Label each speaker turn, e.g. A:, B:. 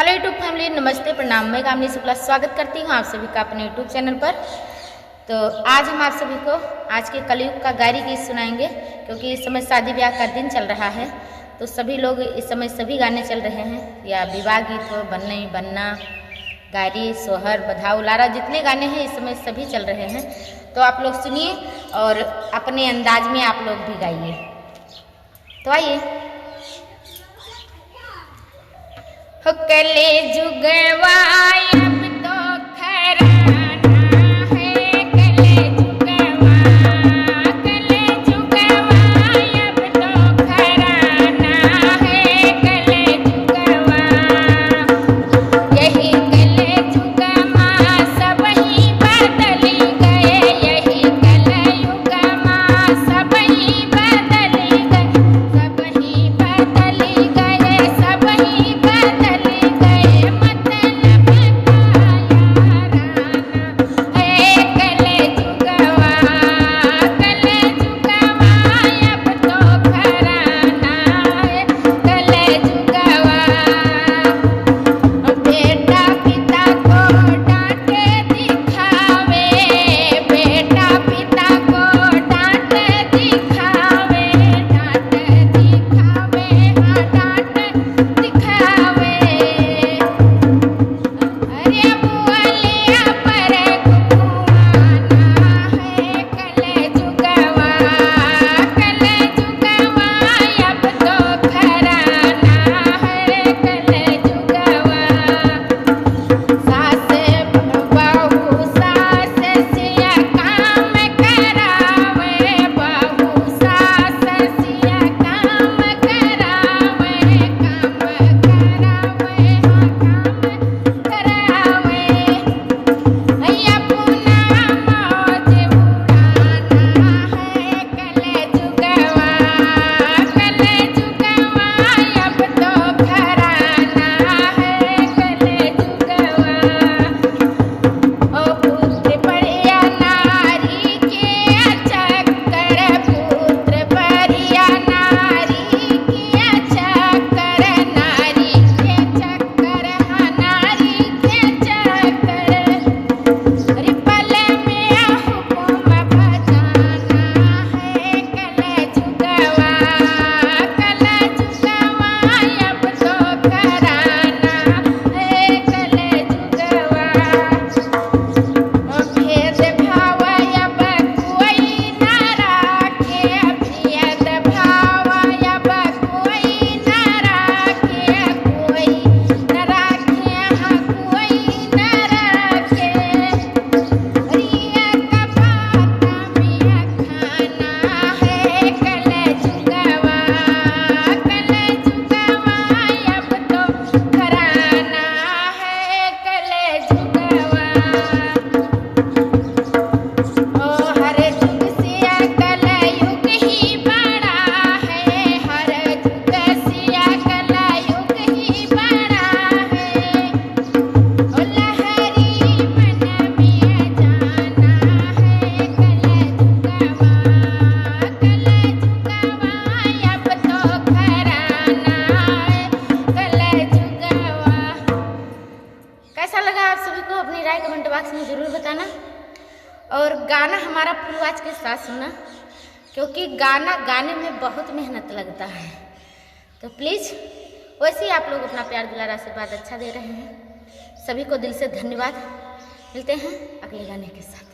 A: Hello YouTube family, नमस्ते, प्रणाम। मैं कामनी शुक्ला स्वागत करती हूँ आप सभी का अपने यूट्यूब चैनल पर। तो आज हम आप सभी को आज के कलयुग का गारी गीत सुनाएंगे, क्योंकि इस समय शादी ब्याह का दिन चल रहा है। तो सभी लोग इस समय सभी गाने चल रहे हैं, या विवाह गीत हो, बनना ही बनना, गारी, सोहर, बधाऊ, उलारा, जितने गाने हैं इस समय सभी चल रहे हैं। तो आप लोग सुनिए और अपने अंदाज में आप लोग भी गाइए। तो आइए। हो कले जुगवा अब तो खराना है, कले जुगवा अब तो खराना है, कले जुगवा यही कले जुगमा सब ही बदली गए, यही कलयुगमा सब ही बदली गए, सब ही बदली गए, सब ही बदली गए, मतलब का याराना है, कले जुगवा अब तो खराना है, कले जुगवा बेटा पिता को डांटे दिखावे, बेटा पिता को डांटे दिखावे, डांट दिखावे, हाँ डांट दिखावे। अरे बुआलिया पर घुमाना है, कले जुगवा अब तो खराना है, कले जुगवा सास बहू सास सिया काम करावे, बहू सास सिया काम करावे, काम करावे, हाँ काम करावे। भैया पुना मौज उड़ाना है, कले जुगवा अब तो खराना है, कले जुगवा ओ पुत्र बढ़िया नारी के चक्कर, पुत्र बढ़िया नारी के चक्कर, नारी के चक्कर, हाँ नारी के चक्कर। अरे पल में हुक्म बजाना है, कले जुगवा अब तो कराना है, कले जुगवा भेद भाव अब कोई न राखे, भेद भाव अब कोई न राखे, कोई न राखे, हाँ कोई न राखे। रिया का बात में खाना है, कले जुगवा अब तो खराना है, कले जुगवा ओ हर जुग सिया कलयुग ही बड़ा है, हर जुग सिया कलयुग ही बड़ा है। ओ लहरी मन में जाना है, कले जुगवा अब तो खराना है, कले जुगवा। कैसा लगा आप सभी को? अपनी राय कमेंट बॉक्स में ज़रूर बताना, और गाना हमारा फुल आवाज के साथ सुनना, क्योंकि गाना गाने में बहुत मेहनत लगता है। तो प्लीज़ वैसे ही आप लोग अपना प्यार दुलार आशीर्वाद अच्छा दे रहे हैं। सभी को दिल से धन्यवाद। मिलते हैं अगले गाने के साथ।